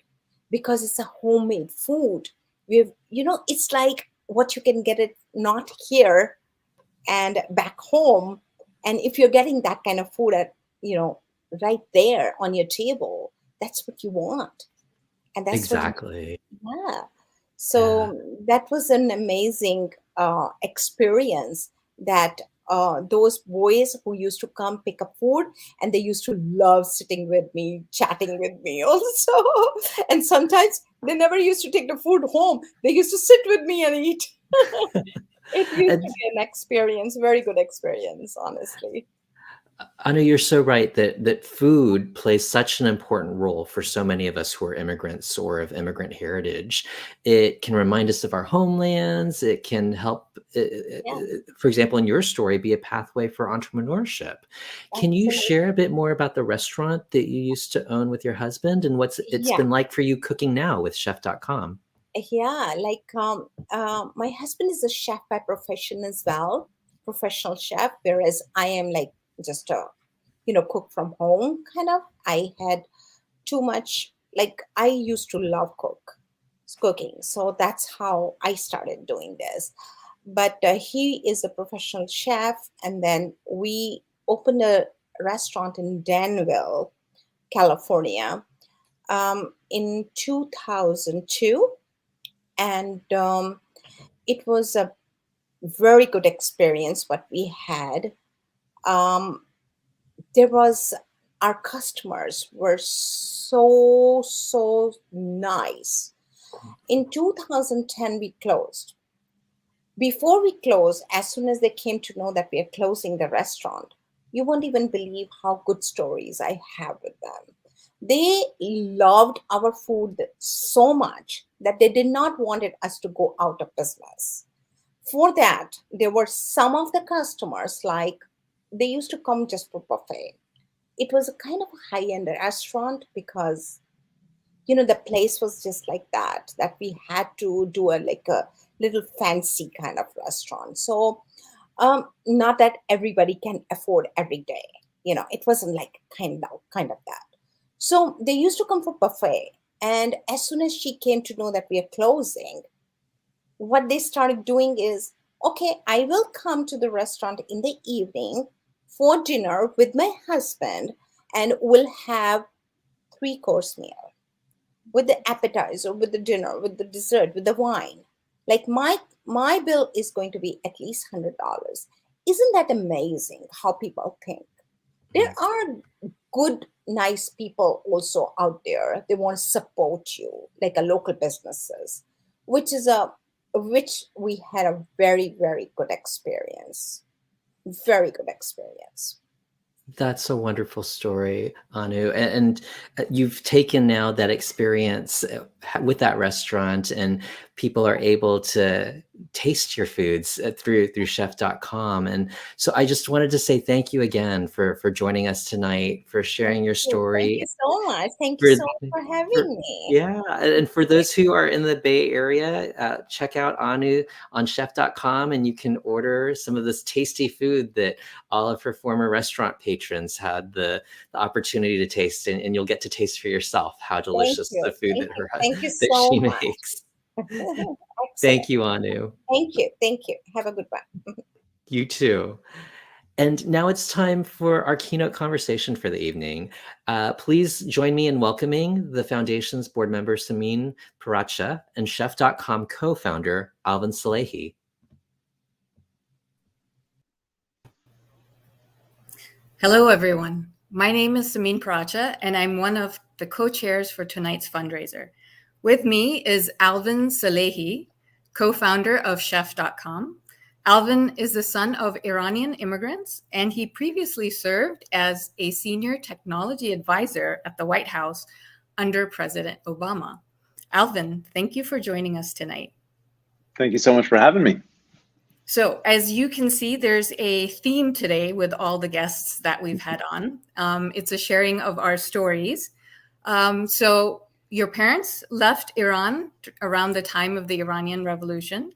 because it's a homemade food. It's like what you can get it not here and back home. And if you're getting that kind of food at you know right there on your table, that's what you want, and that's what. Exactly. Yeah. Yeah. So that was an amazing experience, that those boys who used to come pick up food, and they used to love sitting with me, chatting with me also. And sometimes they never used to take the food home. They used to sit with me and eat. It used to And be an experience, very good experience, honestly. I know you're so right that food plays such an important role for so many of us who are immigrants or of immigrant heritage. It can remind us of our homelands. It can help, Yeah, for example, in your story, be a pathway for entrepreneurship. Can you absolutely. share a bit more about the restaurant that you used to own with your husband and what's it's Yeah. been like for you cooking now with chef.com? Yeah, like my husband is a chef by profession as well, professional chef, whereas I am like just a cook from home kind of. I had too much, like I used to love cooking, so that's how I started doing this. But he is a professional chef, and then we opened a restaurant in Danville, California, in 2002. And it was a very good experience what we had. um, there was Our customers were so nice. In 2010 we closed. Before we closed, as soon as they came to know that we are closing the restaurant, you won't even believe how good stories I have with them. They loved our food so much that they did not wanted us to go out of business. For that, there were some of the customers, like they used to come just for buffet. It was a kind of a high-end restaurant because the place was just like that we had to do a little fancy kind of restaurant. So not that everybody can afford every day. It wasn't like kind of that. So they used to come for buffet, and as soon as she came to know that we are closing, what they started doing is, okay, I will come to the restaurant in the evening for dinner with my husband, and we'll have three-course meal with the appetizer, with the dinner, with the dessert, with the wine. Like my bill is going to be at least $100. Isn't that amazing how people think? There are good, nice people also out there. They want to support you, like a local businesses, which is a which we had a very, very good experience. Very good experience. That's a wonderful story, Anu. And you've taken now that experience with that restaurant, and people are able to taste your foods through chef.com. And so I just wanted to say thank you again for joining us tonight, for sharing your story. Thank you so much. Thank For, you so much for having me. yeah, and for those who are in the Bay Area, check out Anu on chef.com, and you can order some of this tasty food that all of her former restaurant patrons had the opportunity to taste, and you'll get to taste for yourself how delicious the food Thank you that so she much. makes. Excellent. Thank you, Anu. Thank you. Thank you. Have a good one. You too. And now it's time for our keynote conversation for the evening. Please join me in welcoming the Foundation's board member, Samin Paracha, and Chef.com co-founder, Alvin Salehi. Hello, everyone. My name is Samin Paracha, and I'm one of the co-chairs for tonight's fundraiser. With me is Alvin Salehi, co-founder of Chef.com. Alvin is the son of Iranian immigrants, and he previously served as a senior technology advisor at the White House under President Obama. Alvin, thank you for joining us tonight. Thank you so much for having me. So as you can see, there's a theme today with all the guests that we've had on. It's a sharing of our stories. So your parents left Iran around the time of the Iranian Revolution.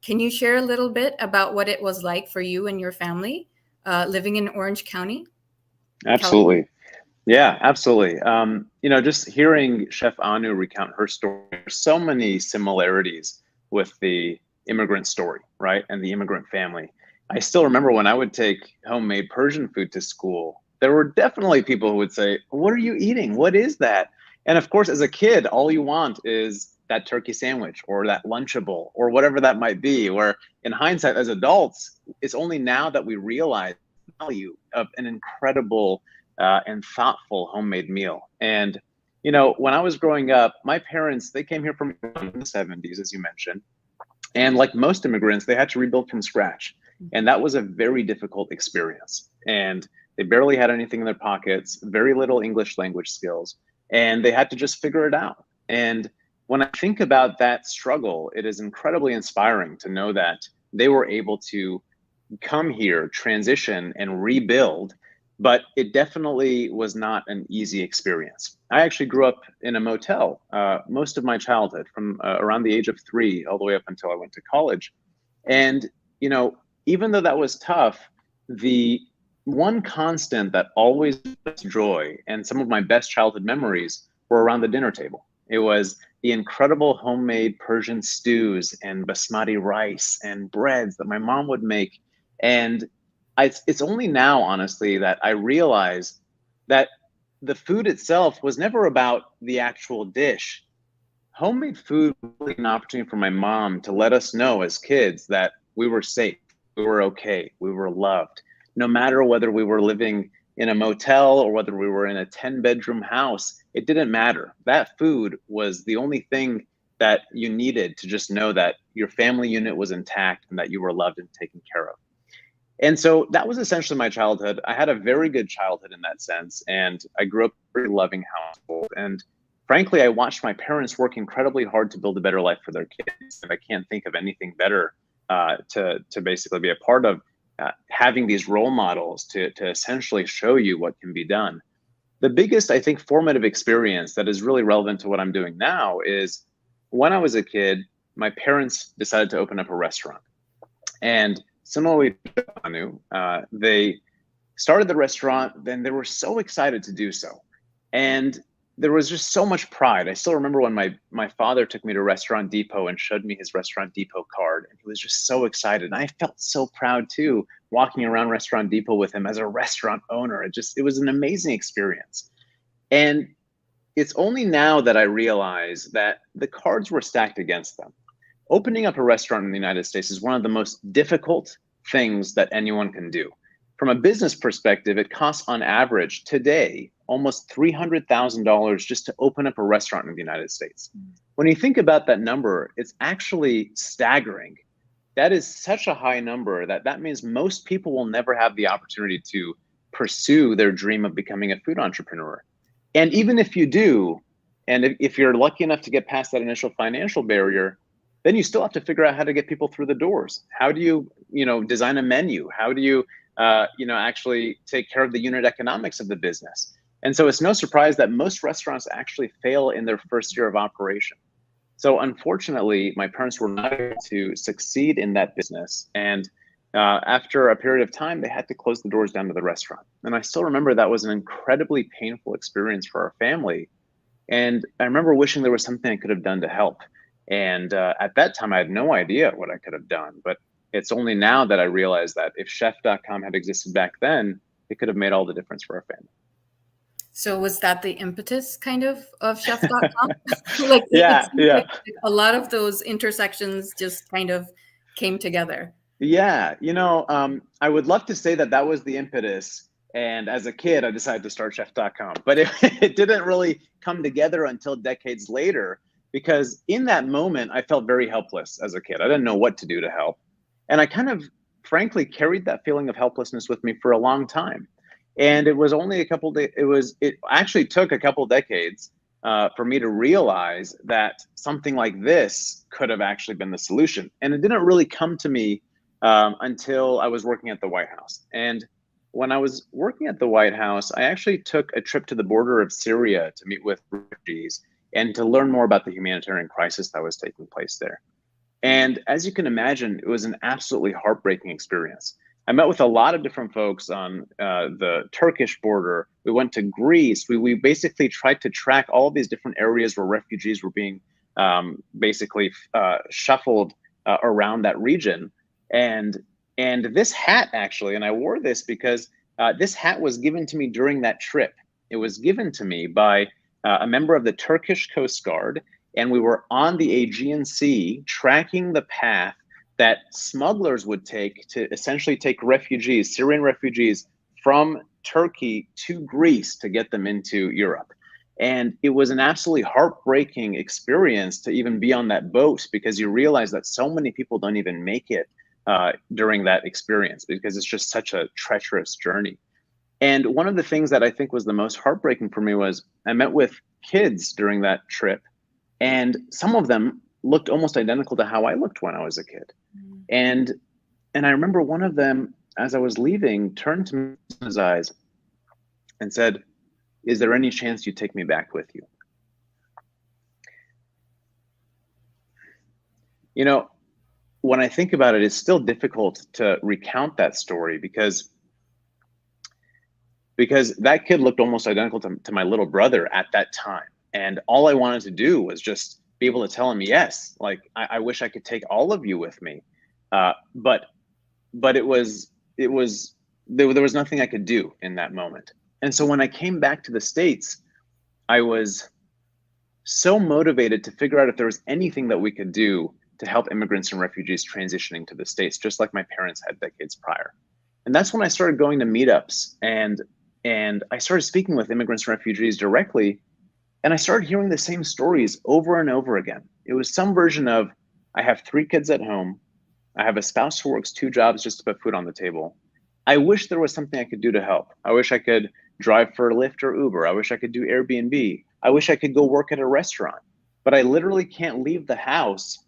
Can you share a little bit about what it was like for you and your family living in Orange County? Absolutely. Yeah, absolutely. Just hearing Chef Anu recount her story, there's so many similarities with the immigrant story, right? And the immigrant family. I still remember when I would take homemade Persian food to school, there were definitely people who would say, "What are you eating? What is that?" And of course, as a kid, all you want is that turkey sandwich or that Lunchable or whatever that might be. Where in hindsight, as adults, it's only now that we realize the value of an incredible and thoughtful homemade meal. And, when I was growing up, my parents, they came here from the 70s, as you mentioned. And like most immigrants, they had to rebuild from scratch. And that was a very difficult experience. And they barely had anything in their pockets, very little English language skills, and they had to just figure it out. And when I think about that struggle, it is incredibly inspiring to know that they were able to come here, transition, and rebuild, but it definitely was not an easy experience. I actually grew up in a motel most of my childhood, from around the age of 3 all the way up until I went to college. And, even though that was tough, the one constant that always brought joy and some of my best childhood memories were around the dinner table. It was the incredible homemade Persian stews and basmati rice and breads that my mom would make. And it's only now, honestly, that I realize that the food itself was never about the actual dish. Homemade food was an opportunity for my mom to let us know as kids that we were safe, we were okay, we were loved. No matter whether we were living in a motel or whether we were in a 10-bedroom house, it didn't matter. That food was the only thing that you needed to just know that your family unit was intact and that you were loved and taken care of. And so that was essentially my childhood. I had a very good childhood in that sense, and I grew up in a very loving household. And frankly, I watched my parents work incredibly hard to build a better life for their kids. And I can't think of anything better to basically be a part of, having these role models to essentially show you what can be done. The biggest, I think, formative experience that is really relevant to what I'm doing now is when I was a kid, my parents decided to open up a restaurant. And similarly to Anu, they started the restaurant, then they were so excited to do so. And there was just so much pride. I still remember when my father took me to Restaurant Depot and showed me his Restaurant Depot card, and he was just so excited. And I felt so proud too, walking around Restaurant Depot with him as a restaurant owner. It was an amazing experience. And it's only now that I realize that the cards were stacked against them. Opening up a restaurant in the United States is one of the most difficult things that anyone can do. From a business perspective, it costs on average today almost $300,000 just to open up a restaurant in the United States. When you think about that number, it's actually staggering. That is such a high number that means most people will never have the opportunity to pursue their dream of becoming a food entrepreneur. And even if you do, and if you're lucky enough to get past that initial financial barrier, then you still have to figure out how to get people through the doors. How do you, design a menu? How do you, actually take care of the unit economics of the business? And so it's no surprise that most restaurants actually fail in their first year of operation. So unfortunately, my parents were not able to succeed in that business. And after a period of time, they had to close the doors down to the restaurant. And I still remember that was an incredibly painful experience for our family. And I remember wishing there was something I could have done to help. And at that time, I had no idea what I could have done. But it's only now that I realized that if chef.com had existed back then, it could have made all the difference for our family. So was that the impetus kind of chef.com? Like yeah. Like a lot of those intersections just kind of came together. Yeah, I would love to say that was the impetus. And as a kid, I decided to start chef.com. But it didn't really come together until decades later, because in that moment, I felt very helpless as a kid. I didn't know what to do to help. And I kind of, frankly, carried that feeling of helplessness with me for a long time. And it was only it actually took a couple decades for me to realize that something like this could have actually been the solution. And it didn't really come to me until I was working at the White House. And when I was working at the White House, I actually took a trip to the border of Syria to meet with refugees and to learn more about the humanitarian crisis that was taking place there. And as you can imagine, it was an absolutely heartbreaking experience. I met with a lot of different folks on the Turkish border. We went to Greece. We basically tried to track all of these different areas where refugees were being basically shuffled around that region. And this hat actually, and I wore this because this hat was given to me during that trip. It was given to me by a member of the Turkish Coast Guard, and we were on the Aegean Sea tracking the path that smugglers would take to essentially take refugees, Syrian refugees, from Turkey to Greece to get them into Europe. And it was an absolutely heartbreaking experience to even be on that boat, because you realize that so many people don't even make it during that experience, because it's just such a treacherous journey. And one of the things that I think was the most heartbreaking for me was I met with kids during that trip, and some of them looked almost identical to how I looked when I was a kid. And I remember one of them, as I was leaving, turned to me in his eyes and said, "Is there any chance you take me back with you?" When I think about it, it's still difficult to recount that story because that kid looked almost identical to my little brother at that time. And all I wanted to do was just be able to tell him, yes, like I wish I could take all of you with me. But there was nothing I could do in that moment. And so when I came back to the States, I was so motivated to figure out if there was anything that we could do to help immigrants and refugees transitioning to the States, just like my parents had decades prior. And that's when I started going to meetups, and I started speaking with immigrants and refugees directly. And I started hearing the same stories over and over again. It was some version of, I have 3 kids at home. I have a spouse who works 2 jobs just to put food on the table. I wish there was something I could do to help. I wish I could drive for Lyft or Uber. I wish I could do Airbnb. I wish I could go work at a restaurant. But I literally can't leave the house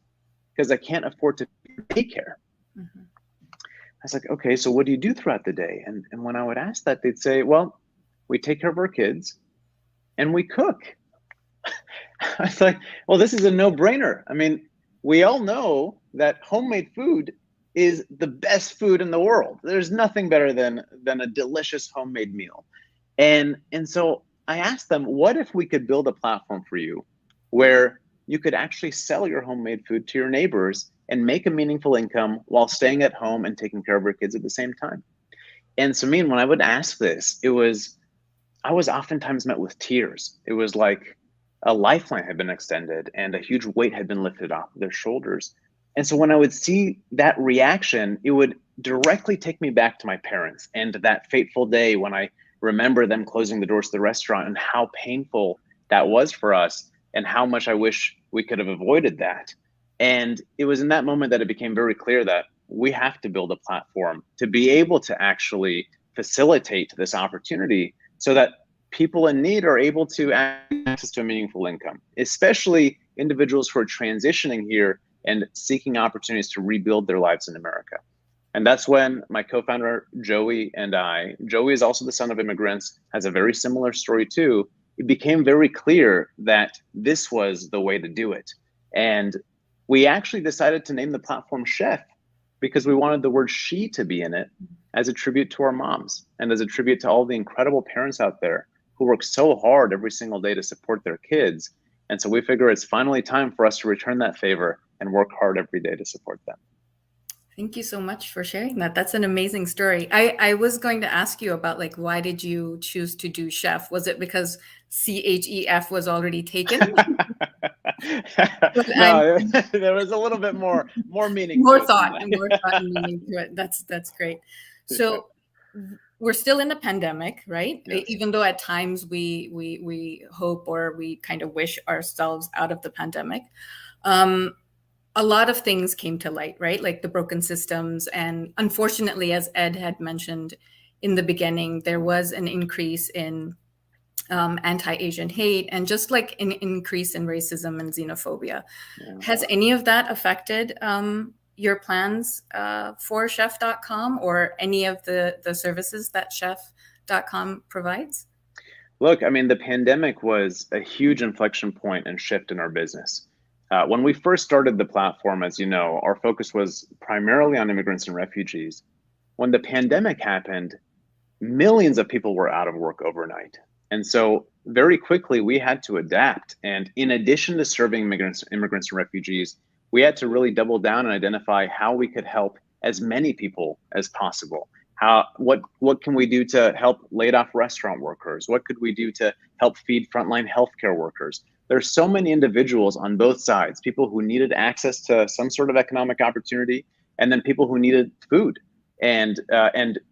because I can't afford to pay daycare. Mm-hmm. I was like, okay, so what do you do throughout the day? And when I would ask that, they'd say, well, we take care of our kids and we cook. I was like, well, this is a no-brainer. I mean, we all know that homemade food is the best food in the world. There's nothing better than a delicious homemade meal. And so I asked them, what if we could build a platform for you where you could actually sell your homemade food to your neighbors and make a meaningful income while staying at home and taking care of your kids at the same time? And so when I would ask this, I was oftentimes met with tears. It was like a lifeline had been extended and a huge weight had been lifted off their shoulders. And so when I would see that reaction, it would directly take me back to my parents and that fateful day when I remember them closing the doors to the restaurant and how painful that was for us and how much I wish we could have avoided that. And it was in that moment that it became very clear that we have to build a platform to be able to actually facilitate this opportunity so that people in need are able to access to a meaningful income, especially individuals who are transitioning here and seeking opportunities to rebuild their lives in America. And that's when my co-founder, Joey, and Joey is also the son of immigrants, has a very similar story too. It became very clear that this was the way to do it. And we actually decided to name the platform Chef because we wanted the word she to be in it as a tribute to our moms and as a tribute to all the incredible parents out there who work so hard every single day to support their kids. And so we figure it's finally time for us to return that favor and work hard every day to support them. Thank you so much for sharing that. That's an amazing story. I was going to ask you about, like, why did you choose to do chef? Was it because CHEF was already taken? No, there was a little bit more meaning. More thought and meaning to it. That's great. So we're still in a pandemic, right? Yes. Even though at times we hope or we kind of wish ourselves out of the pandemic. A lot of things came to light, right? Like the broken systems. And unfortunately, as Ed had mentioned in the beginning, there was an increase in anti-Asian hate and just like an increase in racism and xenophobia. Yeah. Has any of that affected your plans for chef.com or any of the services that chef.com provides? Look, I mean, the pandemic was a huge inflection point and shift in our business. When we first started the platform, as you know, our focus was primarily on immigrants and refugees. When the pandemic happened, millions of people were out of work overnight. And so very quickly, we had to adapt. And in addition to serving immigrants and refugees, we had to really double down and identify how we could help as many people as possible. What can we do to help laid off restaurant workers? What could we do to help feed frontline healthcare workers? There's so many individuals on both sides, people who needed access to some sort of economic opportunity, and then people who needed food and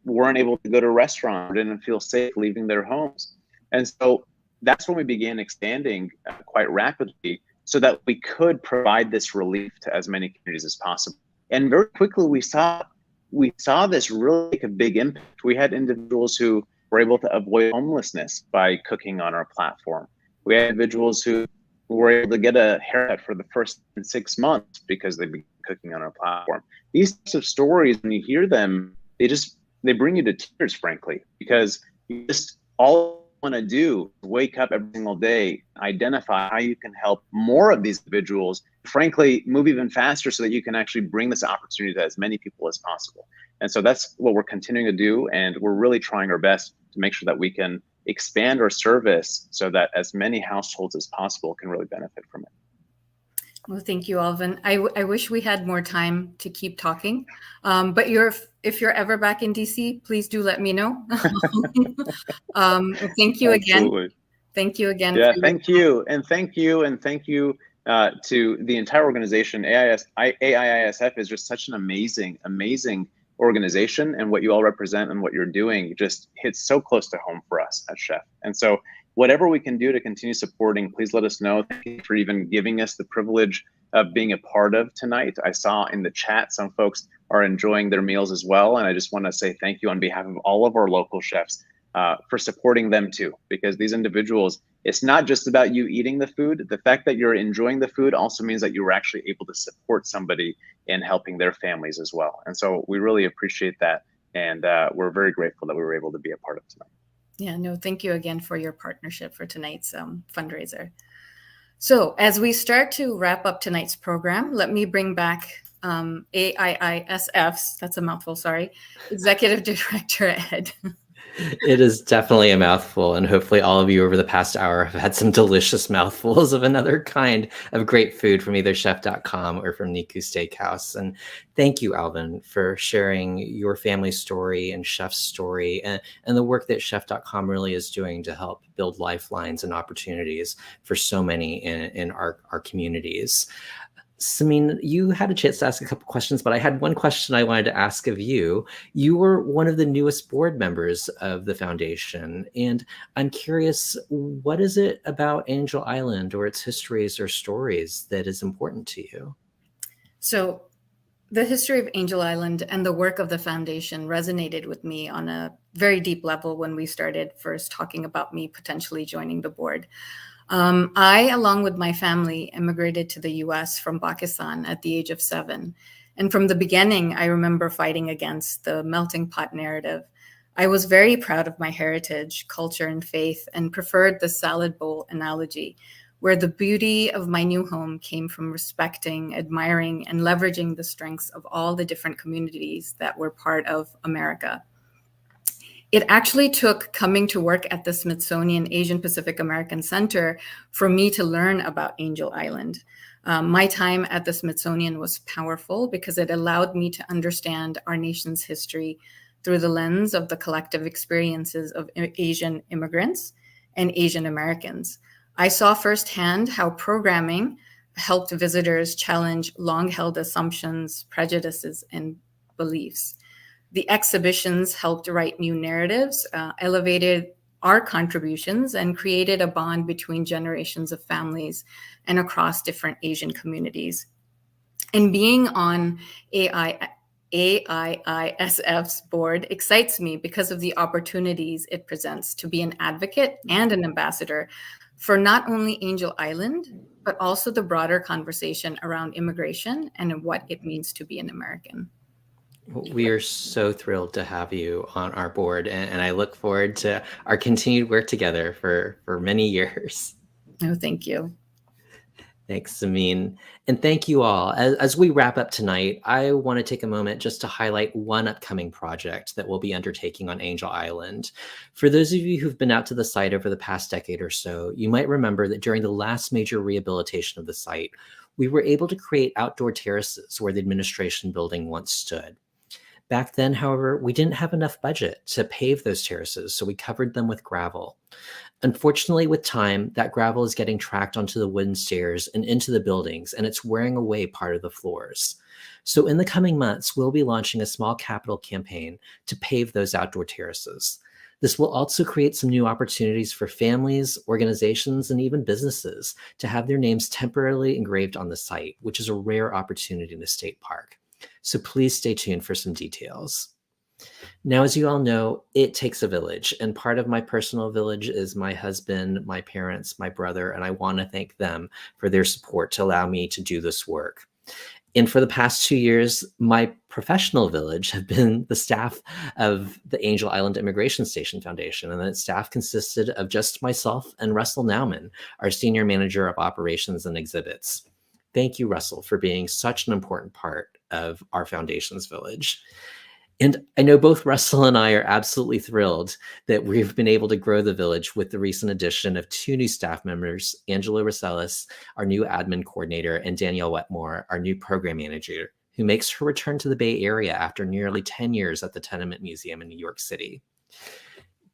weren't able to go to a restaurant or didn't feel safe leaving their homes. And so that's when we began expanding quite rapidly so that we could provide this relief to as many communities as possible. And very quickly we saw this really make a big impact. We had individuals who were able to avoid homelessness by cooking on our platform. We had individuals who were able to get a haircut for the first 6 months because they've been cooking on our platform. These types of stories, when you hear them, they bring you to tears, frankly, because you just all want to do is wake up every single day, identify how you can help more of these individuals, frankly, move even faster so that you can actually bring this opportunity to as many people as possible. And so that's what we're continuing to do. And we're really trying our best to make sure that we can expand our service so that as many households as possible can really benefit from it. Well, thank you, Alvin. I wish we had more time to keep talking, but if you're ever back in DC, please do let me know. Thank you again. Absolutely. Thank you again. Yeah, thank you. And thank you to the entire organization. AIISF is just such an amazing organization, and what you all represent and what you're doing just hits so close to home for us at Chef. And so whatever we can do to continue supporting, please let us know. Thank you for even giving us the privilege of being a part of tonight. I saw in the chat some folks are enjoying their meals as well. And I just want to say thank you on behalf of all of our local chefs for supporting them too, because these individuals, it's not just about you eating the food. The fact that you're enjoying the food also means that you were actually able to support somebody in helping their families as well. And so we really appreciate that. And we're very grateful that we were able to be a part of tonight. Yeah, no, thank you again for your partnership for tonight's fundraiser. So as we start to wrap up tonight's program, let me bring back AIISF's, that's a mouthful, sorry, Executive Director Ed. It is definitely a mouthful, and hopefully all of you over the past hour have had some delicious mouthfuls of another kind of great food from either chef.com or from Niku Steakhouse. And thank you, Alvin, for sharing your family story and Chef's story and the work that chef.com really is doing to help build lifelines and opportunities for so many in our communities. Samin, you had a chance to ask a couple questions, but I had one question I wanted to ask of you. You were one of the newest board members of the foundation, and I'm curious, what is it about Angel Island or its histories or stories that is important to you? So the history of Angel Island and the work of the foundation resonated with me on a very deep level when we started first talking about me potentially joining the board. I, along with my family, immigrated to the US from Pakistan at the age of 7. And from the beginning, I remember fighting against the melting pot narrative. I was very proud of my heritage, culture, and faith, and preferred the salad bowl analogy, where the beauty of my new home came from respecting, admiring, and leveraging the strengths of all the different communities that were part of America. It actually took coming to work at the Smithsonian Asian Pacific American Center for me to learn about Angel Island. My time at the Smithsonian was powerful because it allowed me to understand our nation's history through the lens of the collective experiences of Asian immigrants and Asian Americans. I saw firsthand how programming helped visitors challenge long-held assumptions, prejudices, and beliefs. The exhibitions helped write new narratives, elevated our contributions, and created a bond between generations of families and across different Asian communities. And being on AIISF's board excites me because of the opportunities it presents to be an advocate and an ambassador for not only Angel Island, but also the broader conversation around immigration and what it means to be an American. We are so thrilled to have you on our board, and I look forward to our continued work together for many years. Oh, thank you. Thanks, Samin. And thank you all. As we wrap up tonight, I want to take a moment just to highlight one upcoming project that we'll be undertaking on Angel Island. For those of you who've been out to the site over the past decade or so, you might remember that during the last major rehabilitation of the site, we were able to create outdoor terraces where the administration building once stood. Back then, however, we didn't have enough budget to pave those terraces, so we covered them with gravel. Unfortunately, with time, that gravel is getting tracked onto the wooden stairs and into the buildings, and it's wearing away part of the floors. So in the coming months, we'll be launching a small capital campaign to pave those outdoor terraces. This will also create some new opportunities for families, organizations, and even businesses to have their names temporarily engraved on the site, which is a rare opportunity in the state park. So please stay tuned for some details. Now, as you all know, it takes a village, and part of my personal village is my husband, my parents, my brother, and I want to thank them for their support to allow me to do this work. And for the past 2 years, my professional village have been the staff of the Angel Island Immigration Station Foundation, and that staff consisted of just myself and Russell Nauman, our senior manager of operations and exhibits. Thank you, Russell, for being such an important part of our foundation's village. And I know both Russell and I are absolutely thrilled that we've been able to grow the village with the recent addition of 2 new staff members, Angela Rosales, our new admin coordinator, and Danielle Wetmore, our new program manager, who makes her return to the Bay Area after nearly 10 years at the Tenement Museum in New York City.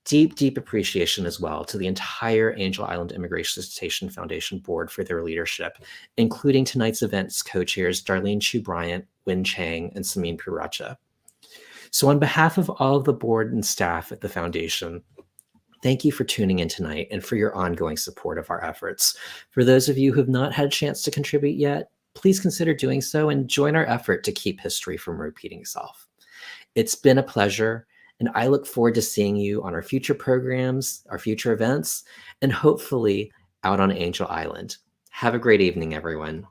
Deep, deep appreciation as well to the entire Angel Island Immigration Station Foundation board for their leadership, including tonight's event's co-chairs Darlene Chu Bryant, Win Chang, and Samin Piracha. So on behalf of all of the board and staff at the foundation, thank you for tuning in tonight and for your ongoing support of our efforts. For those of you who have not had a chance to contribute yet, please consider doing so and join our effort to keep history from repeating itself. It's been a pleasure, and I look forward to seeing you on our future programs, our future events, and hopefully out on Angel Island. Have a great evening, everyone.